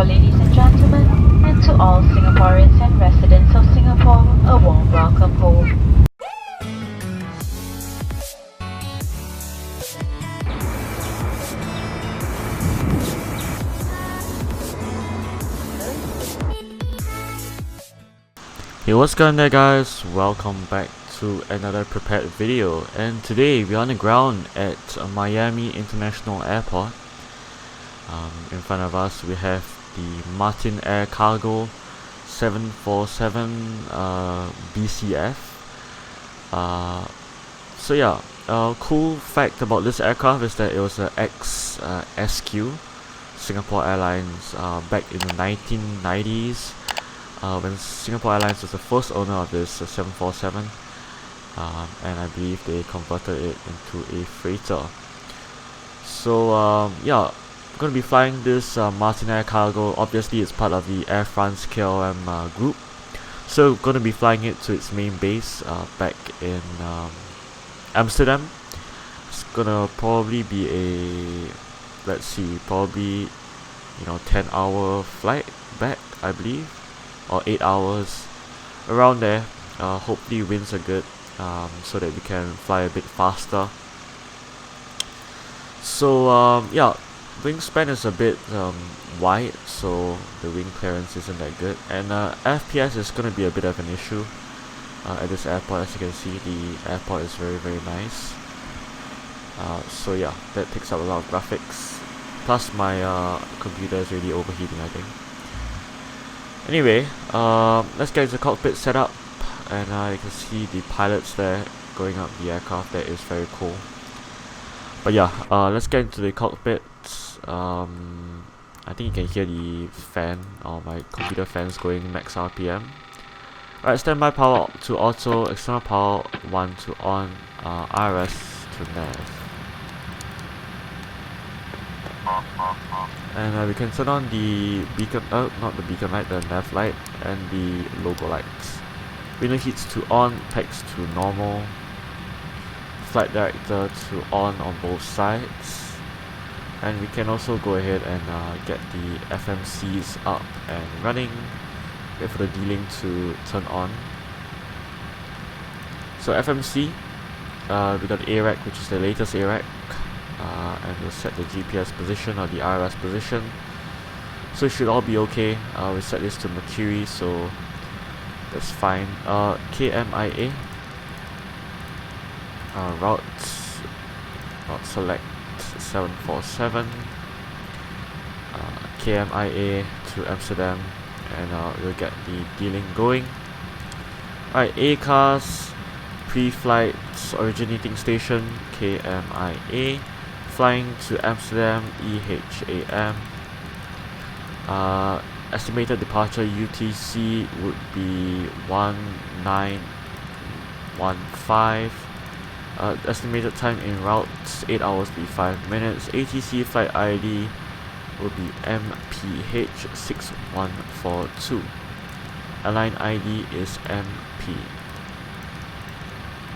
Singapore, ladies and gentlemen, and to all Singaporeans and residents of Singapore, a warm welcome home. Hey, what's going on there, guys? Welcome back to another prepared video, and today we're on the ground at Miami International Airport. In front of us we have the Martin Air Cargo 747 BCF. So yeah, cool fact about this aircraft is that it was an ex-SQ Singapore Airlines back in the 1990s. When Singapore Airlines was the first owner of this 747, and I believe they converted it into a freighter. So yeah, I'm going to be flying this Martin Air Cargo. Obviously it's part of the Air France KLM group, so going to be flying it to its main base back in Amsterdam. It's gonna probably be a, let's see, probably 10-hour flight back, I believe, or 8 hours, around there. Hopefully winds are good, so that we can fly a bit faster. So yeah, wingspan is a bit wide, so the wing clearance isn't that good, and FPS is going to be a bit of an issue at this airport. As you can see, the airport is very nice. So yeah, that takes up a lot of graphics, plus my computer is really overheating, I think. Anyway, let's get into the cockpit setup, and you can see the pilots there going up the aircraft. That is very cool. But yeah, let's get into the cockpit. I think you can hear the fan, or my computer fans going max RPM. Alright, standby power to auto, external power 1 to on, IRS to nav. And we can turn on the beacon, not the beacon light, the nav light, and the logo lights. Window heats to on, text to normal, flight director to on both sides, and we can also go ahead and get the FMCs up and running. Wait for the D-Link to turn on. So FMC, we got the ARAC, which is the latest ARAC. And we'll set the GPS position or the IRS position, so it should all be okay. We set this to Mercury, so that's fine. KMIA route select 747, KMIA to Amsterdam, and we'll get the D-Link going. Alright, ACARS pre-flight originating station KMIA, flying to Amsterdam EHAM. Estimated departure UTC would be 1915. Estimated time en route 8 hours 35 minutes. ATC flight ID will be MPH 6142. Airline ID is MP.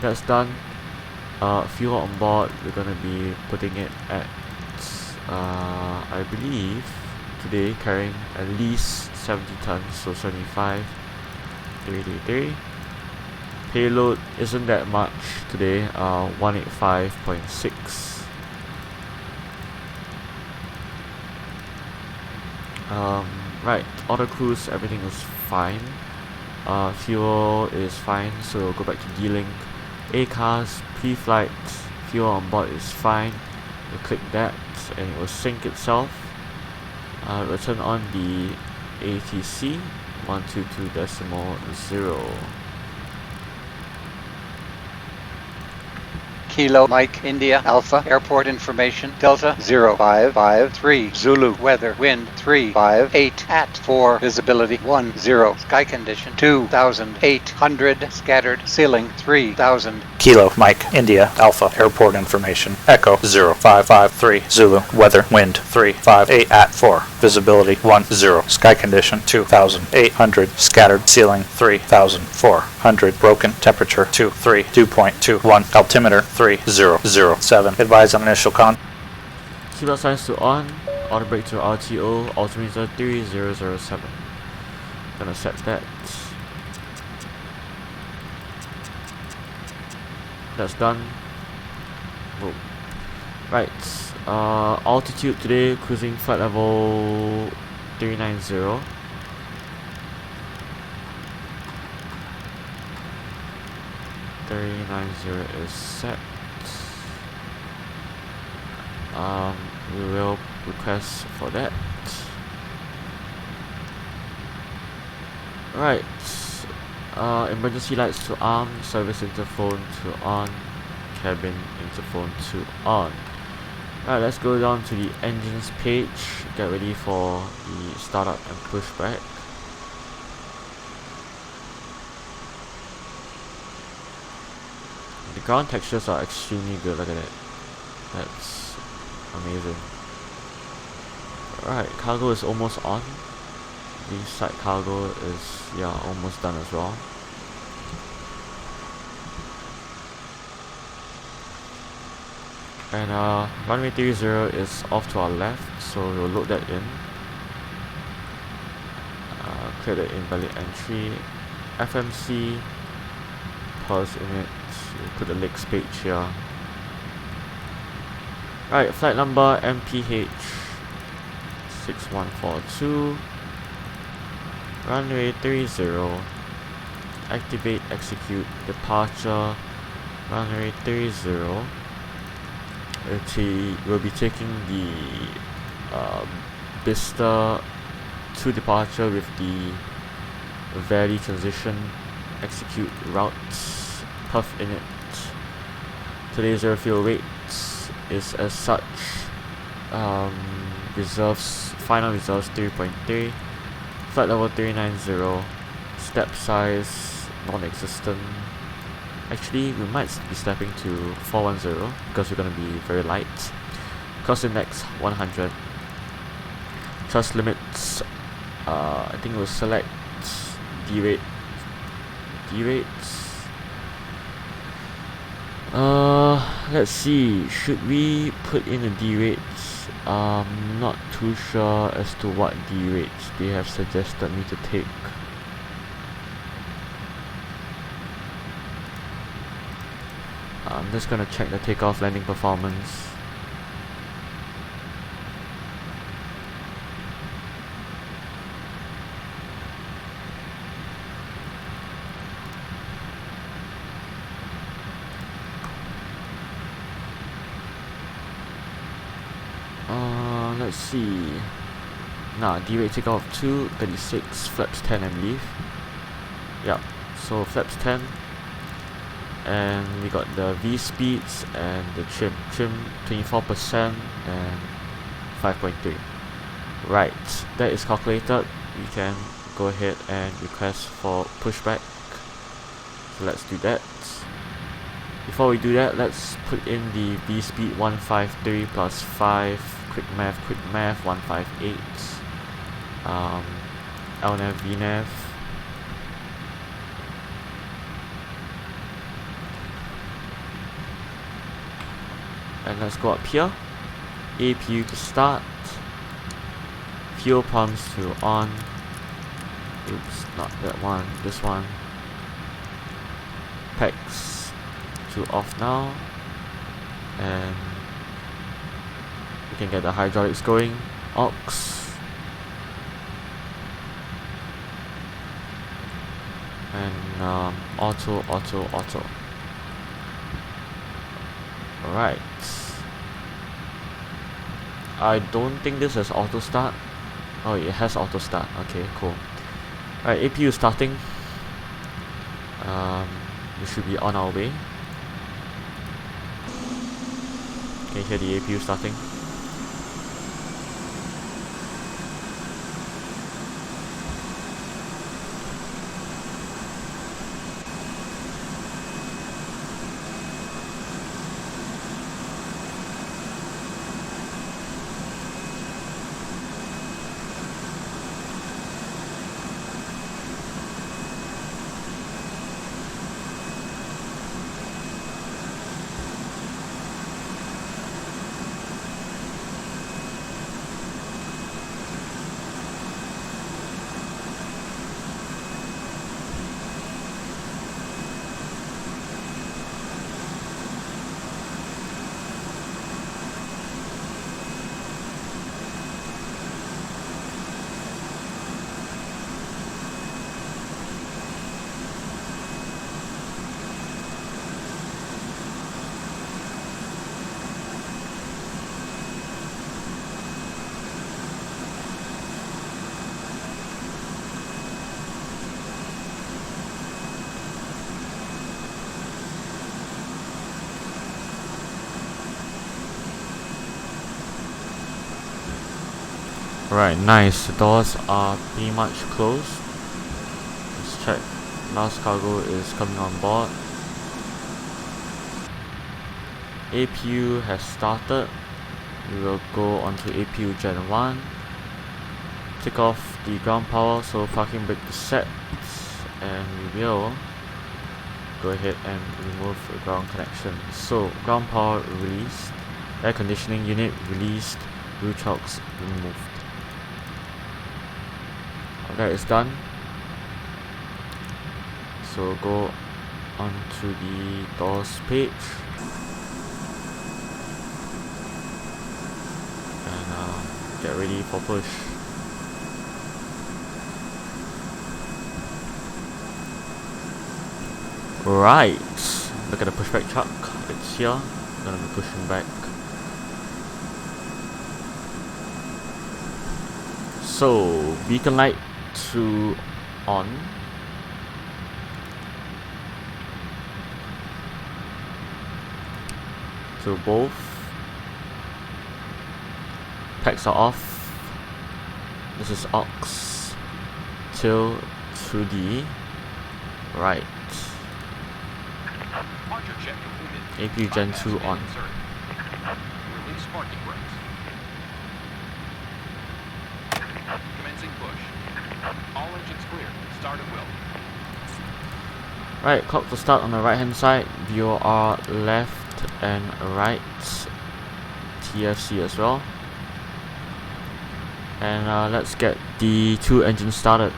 That's done. Fuel on board, we're gonna be putting it at I believe today carrying at least 70 tons, so 75, 383. Payload isn't that much today, 185.6. Right, auto cruise, everything is fine. Fuel is fine, so we'll go back to D-Link. ACARS pre-flight fuel on board is fine. We'll click that and it will sync itself. We'll turn on the ATC 122.0. Kilo Mike India Alpha Airport Information Delta 0553 Zulu Weather Wind 358 at 4 Visibility 10 Sky Condition 2800 Scattered Ceiling 3000 Kilo Mike India Alpha Airport Information Echo 0553 Zulu Weather Wind 358 at 4 Visibility 10 Sky Condition 2800 Scattered Ceiling 3400 Broken Temperature 232.21 Altimeter 3007 Advise on initial con. Seatbelt signs to on. Auto brake to RTO, altimeter 3007. Gonna set that. That's done. Whoa. Right, altitude today, cruising flight level 390. Is set. We will request for that. Right. Emergency lights to arm, service interphone to on, cabin interphone to on. Right, let's go down to the engines page, get ready for the startup and pushback. The ground textures are extremely good, look at it. That's amazing. Alright, cargo is almost on. The side cargo is, yeah, almost done as well. And runway 30 is off to our left, so we'll load that in. Clear the invalid entry. FMC, pause in it, we'll put the legs page here. Right, flight number MPH 6142. Runway 30. Activate, execute, departure. Runway 30. We'll be taking the Bista to departure with the valley transition, execute routes, puff in it. Today's airfield weight is as such. Final reserves 3.3. Flight level 390. Step size non-existent. Actually, we might be stepping to 410 because we're going to be very light. Cost index 100. Thrust limits, I think we'll select D-rate. Let's see, should we put in a D-rate? Not too sure as to what D-rates they have suggested me to take. I'm just gonna check the takeoff landing performance. Let's see. D-rate takeoff 236, flaps 10 and leave. Yep, so flaps 10. And we got the V speeds and the trim 24% and 5.3. Right, that is calculated. We can go ahead and request for pushback. So let's do that. Before we do that, let's put in the V speed 153 plus 5. Quick math, 158. LNAV, VNAV. And let's go up here. APU to start. Fuel pumps to on. Oops, not that one, this one. Packs to off now. And we can get the hydraulics going. Aux. And auto. Alright. I don't think this is auto start. Oh, it has auto start. Okay, cool. Alright, APU starting. We should be on our way. Can you hear the APU starting? Right, nice. The doors are pretty much closed. Let's check. Last cargo is coming on board. APU has started. We will go on to APU Gen 1. Take off the ground power, so parking brake is set. And we will go ahead and remove the ground connection. So, ground power released. Air conditioning unit released. Blue chocks removed. That is done. So go onto the doors page and get ready for push. Right, look at the pushback truck. It's here. Gonna be pushing back. So beacon light to on. So both packs are off. This is aux till 2D. Right. APU Gen 2 on. Release parking brakes. Commencing push. All engines clear. Start at will. Right, clock to start on the right hand side. VOR left and right. TFC as well. And let's get the two engines started.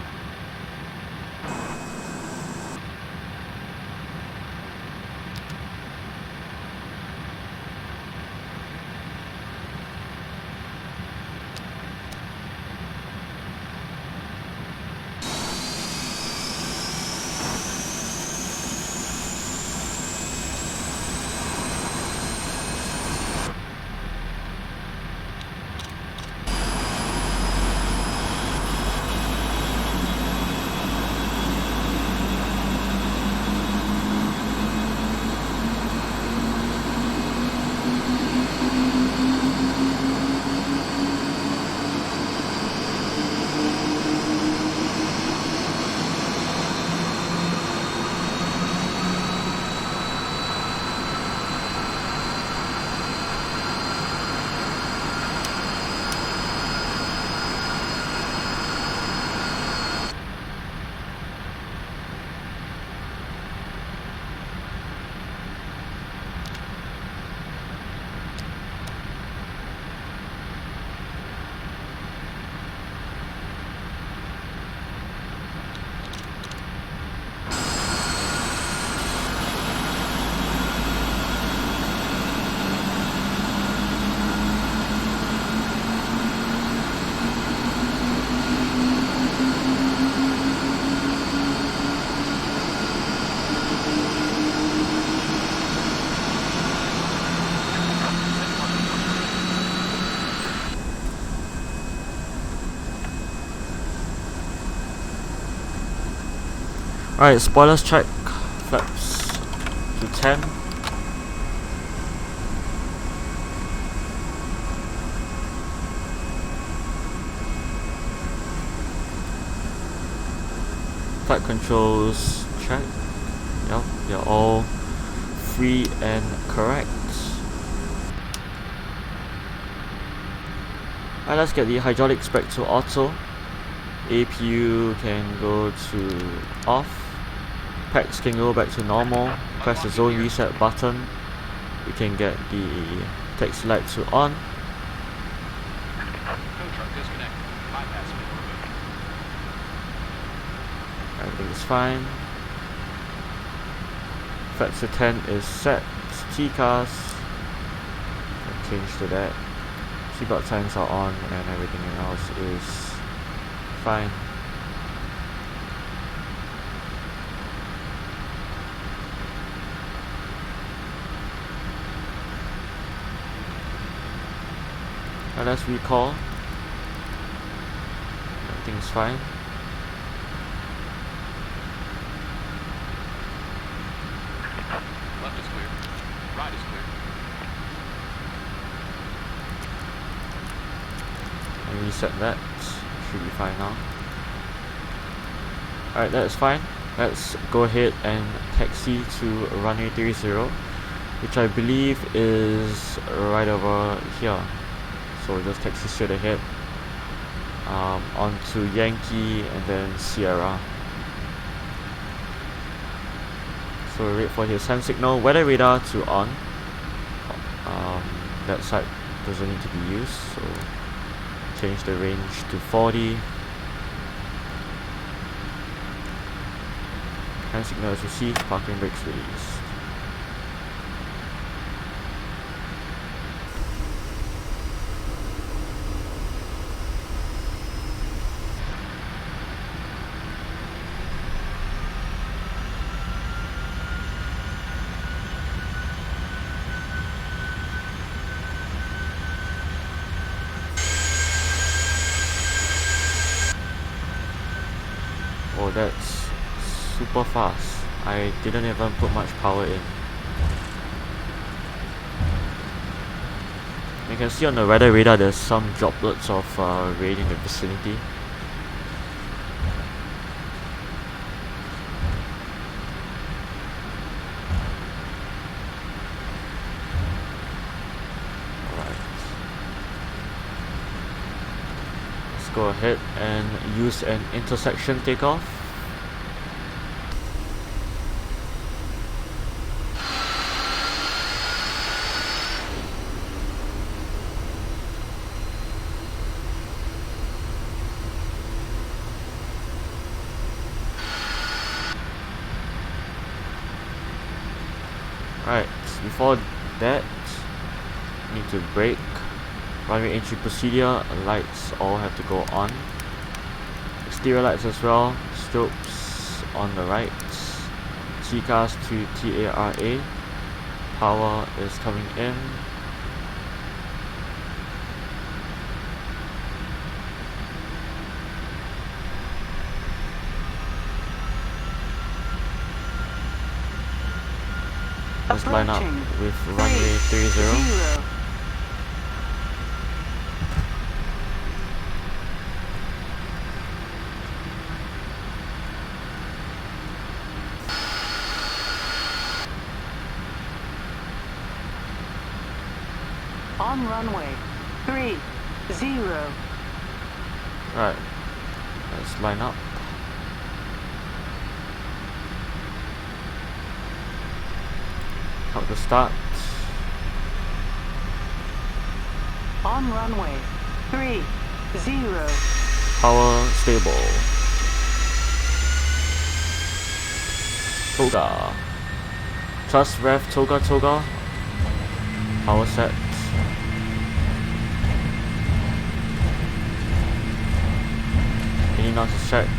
Alright, spoilers check. Flaps to 10. Flight controls check. Yep, they're all free and correct. Alright, let's get the hydraulics back to auto. APU can go to off. Packs can go back to normal. Press the zone reset button. We can get the taxi light to on. Everything is fine. Flaps to 10 is set. T-cars. Change to that. Seatbelt signs are on and everything else is fine. Now let's recall. Everything's fine. Left is clear. Right is clear. reset that. Should be fine now. Alright, that's fine. Let's go ahead and taxi to runway 30, which I believe is right over here. So just taxi straight ahead onto Yankee and then Sierra. So wait for his hand signal. Weather radar to on. That side doesn't need to be used, so change the range to 40. Hand signal is received, parking brakes released. Oh, that's super fast. I didn't even put much power in. You can see on the weather radar there's some droplets of rain in the vicinity. Alright. Let's go ahead and use an intersection takeoff. Alright, before that, need to brake. Runway entry procedure, lights all have to go on. Exterior lights as well, strobes on the right. TCAS to TARA. Power is coming in. Let's line up with runway 30. On runway 30. Right, let's line up. Count the start. On runway 30. Power stable. Toga. Trust rev toga toga. Power set. Any knots is checked.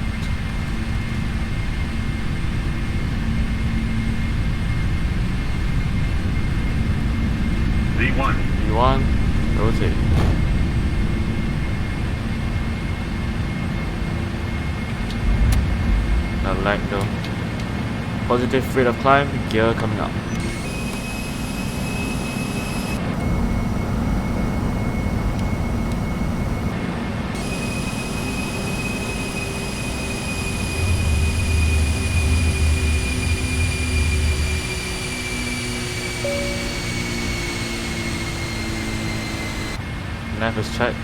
V1. V1, rotate. Not lag though. Positive rate of climb, gear coming up. Nav is checked.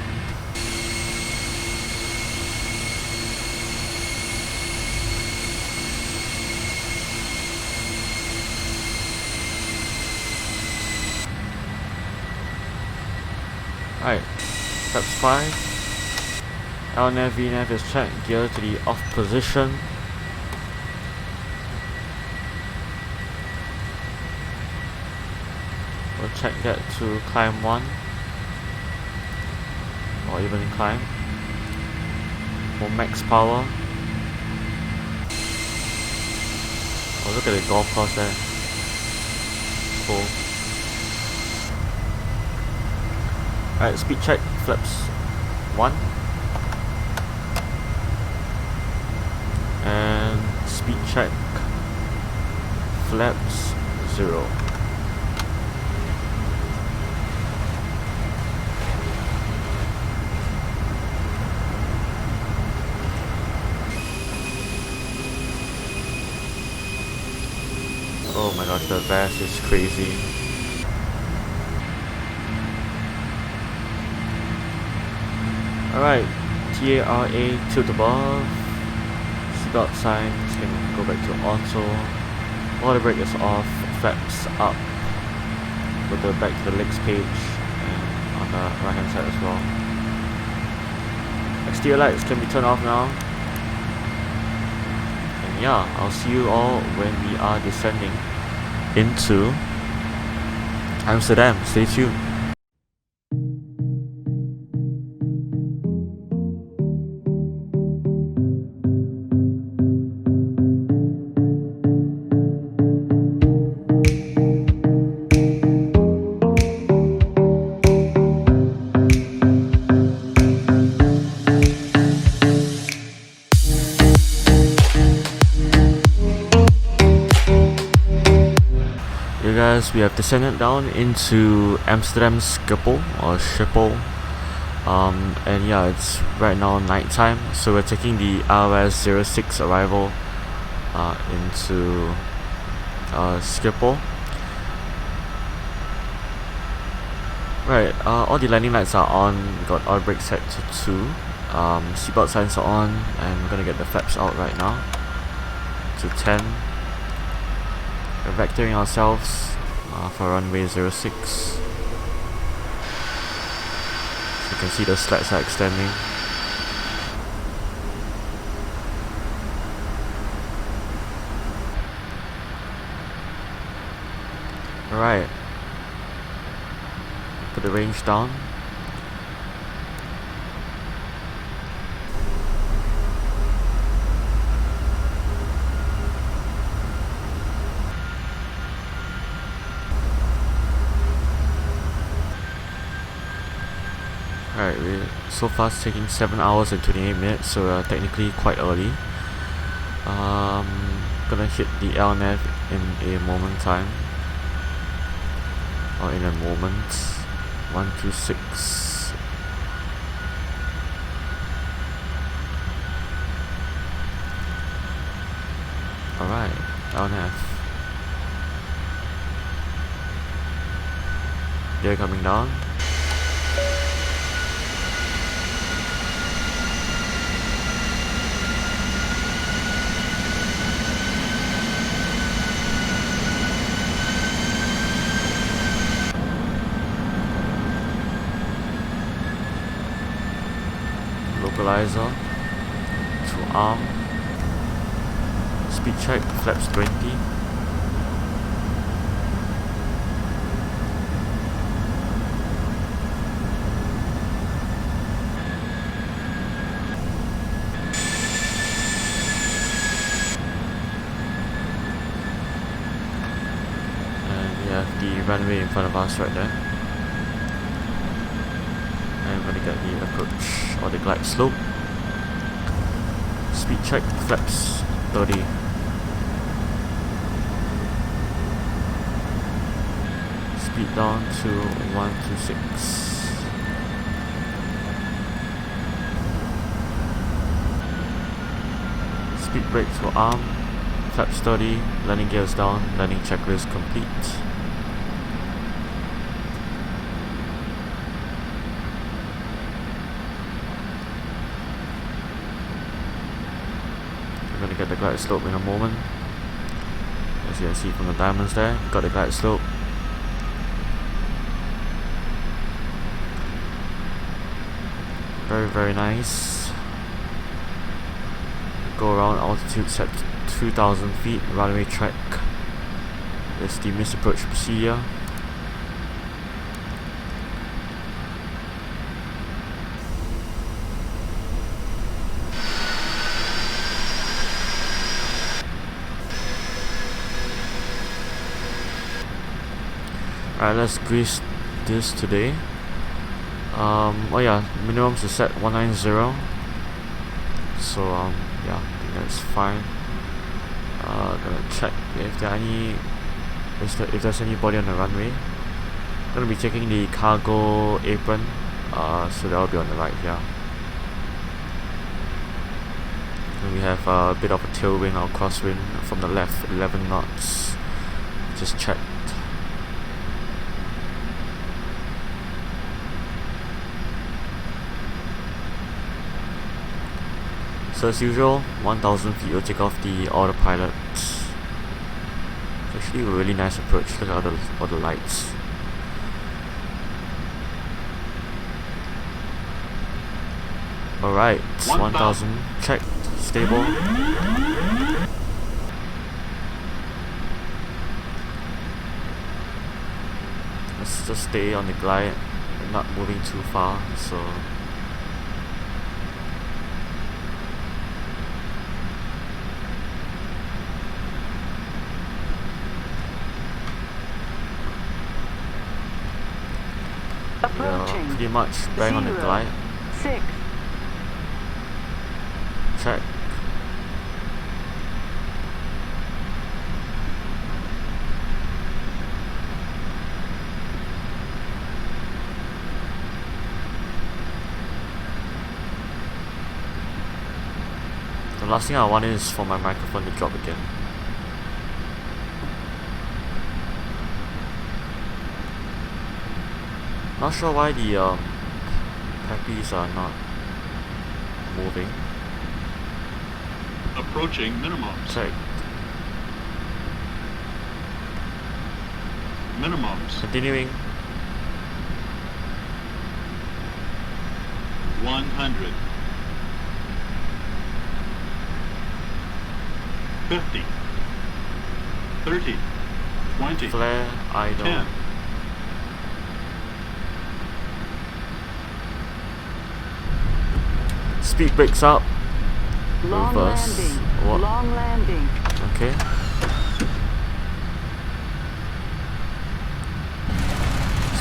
Alright, steps 5. LNAV, VNAV is checked. Gear to the off position. We'll check that to climb 1. Or even climb for max power. Oh, look at the golf course there. Cool. Alright, speed check, flaps 1. And speed check, flaps 0. my gosh, the VAS is crazy. Alright, TARA tilt above. Seatbelt signs can go back to auto. Water brake is off. Flaps up. Go back to the legs page and on the right hand side as well. Exterior lights can be turned off now. And yeah, I'll see you all when we are descending into Amsterdam. Stay tuned. We have descended down into Amsterdam Schiphol or Schiphol, and yeah, it's right now night time, so we're taking the ROS 06 arrival into Schiphol. Right, all the landing lights are on. We got oil brake set to 2. Seatbelt signs are on, and we're gonna get the flaps out right now to 10. We're vectoring ourselves for runway 06. You can see the slats are extending. Alright, put the range down. Alright, we're so far taking 7 hours and 28 minutes, so we're technically quite early. Gonna hit the LNAV in a moment time. Or in a moment. 126. Alright, LNAV. They're coming down. Localizer to arm. Speed check, flaps 20. And we have the runway in front of us right there. I'm going to get the approach or the glide slope. Speed check, flaps 30. Speed down to 126. Speed brake to arm, flaps 30, landing gears down, landing checklist complete. We're going to get the glide slope in a moment. As you can see from the diamonds there, got the glide slope. Very, very nice. Go around altitude set to 2,000 feet, runway track. There's the missed approach procedure. Alright, let's grease this today. Oh yeah, minimums is set 190. So yeah, I think that's fine. Gonna check if there are any, if there's anybody on the runway. Gonna be taking the cargo apron, so that'll be on the right here. And we have a bit of a tailwind or crosswind from the left, 11 knots. Just checked. So as usual, 1000 feet will take off the autopilot. It's actually a really nice approach. Look at all the lights. Alright, 1000 checked, stable. Let's just stay on the glide, not moving too far, so Approaching. pretty much bang on the 0, glide. 6. Check. The last thing I want is for my microphone to drop again. Not sure why the peppies are not moving. Approaching minimums. Check. Minimums. Continuing. 100. 50. 30. 20. Flare idle. 10. Speed breaks up. Long Reverse. landing. What? Long landing. Okay.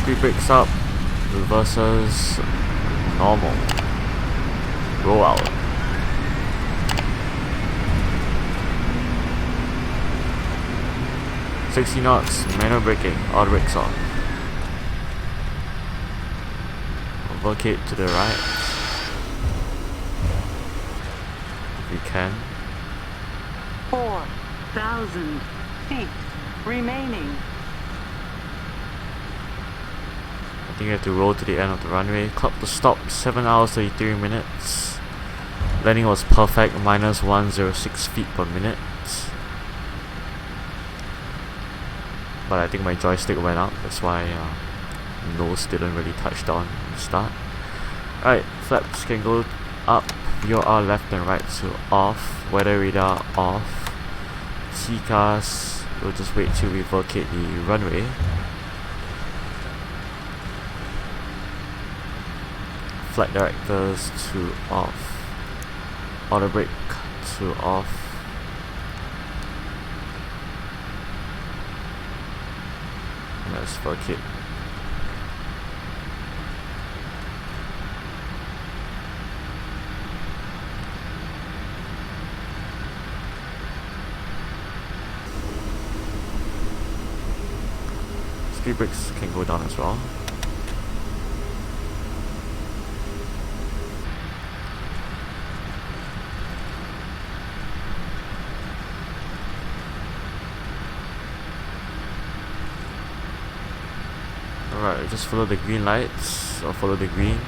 Speed breaks up. Reverses. Normal. Roll out. "60 knots, manual braking, auto brakes off. Overcate to the right. If we can. 4,000 feet remaining. I think we have to roll to the end of the runway. Clock to stop, 7 hours 33 minutes. Landing was perfect, minus 106 feet per minute. But I think my joystick went up, that's why nose didn't really touch down at the start. Alright, flaps can go up, VOR left and right to off, weather radar off. CCAS, we'll just wait till we vacate the runway. Flight directors to off. Auto brake to off. Let's vacate. Speed brakes can go down as well. Alright, just follow the green lights or follow the greens.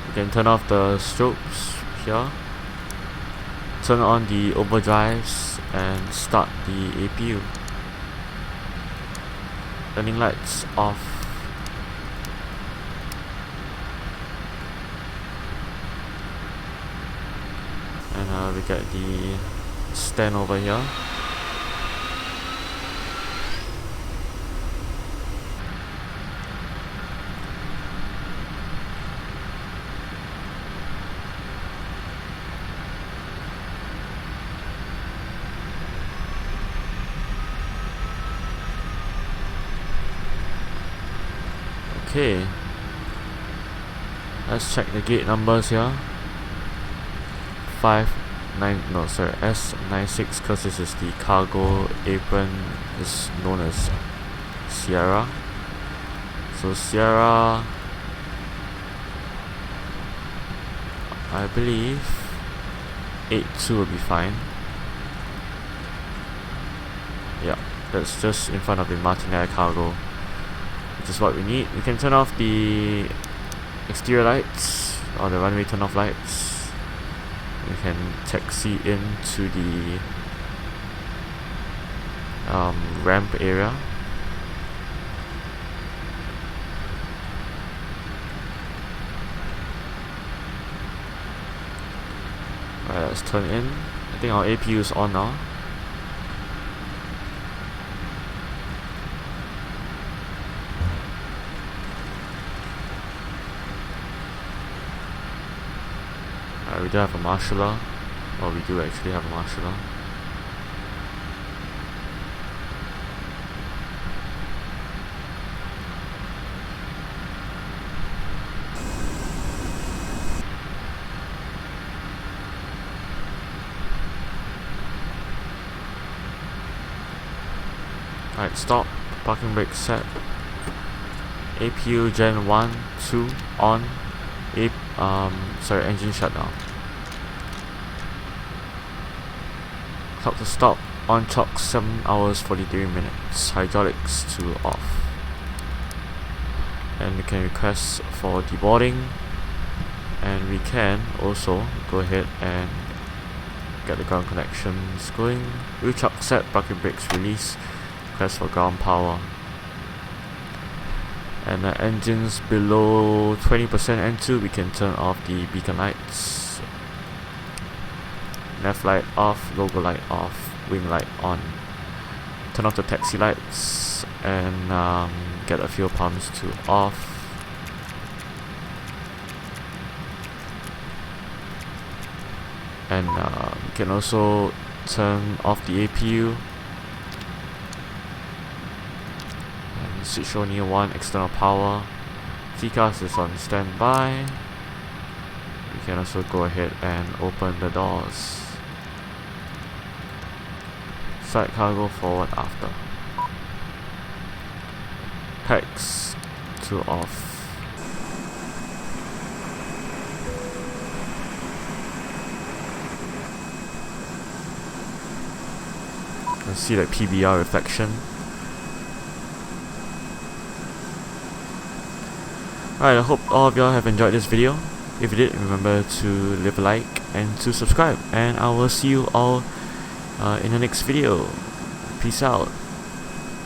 You can turn off the strobes here. Turn on the overdrives and start the APU. Turning lights off. And we get the stand over here. Okay, let's check the gate numbers here. 5 S96, because this is the cargo apron, is known as Sierra. So Sierra, I believe 82 will be fine. Yeah, that's just in front of the Martinair cargo, which is what we need. We can turn off the exterior lights, or the runway turn off lights. We can taxi into the ramp area. Alright, let's turn in. I think our APU is on now. We do have a marshaller, or we do actually have a marshaller. Alright, stop, parking brake set, APU Gen 1, 2 on, engine shutdown. Clock to stop, on clock 7 hours 43 minutes, hydraulics to off. And we can request for deboarding, and we can also go ahead and get the ground connections going. Wheel chuck set, parking brakes release, request for ground power. And engines below 20% N2, we can turn off the beacon lights. Left light off, logo light off, wing light on. Turn off the taxi lights and get the fuel pumps to off. And we can also turn off the APU and switch only one external power. TCAS is on standby. We can also go ahead and open the doors. Side cargo forward after. Hex to off. You can see that PBR reflection. Alright, I hope all of y'all have enjoyed this video. If you did, remember to leave a like and to subscribe. And I will see you all in the next video. Peace out.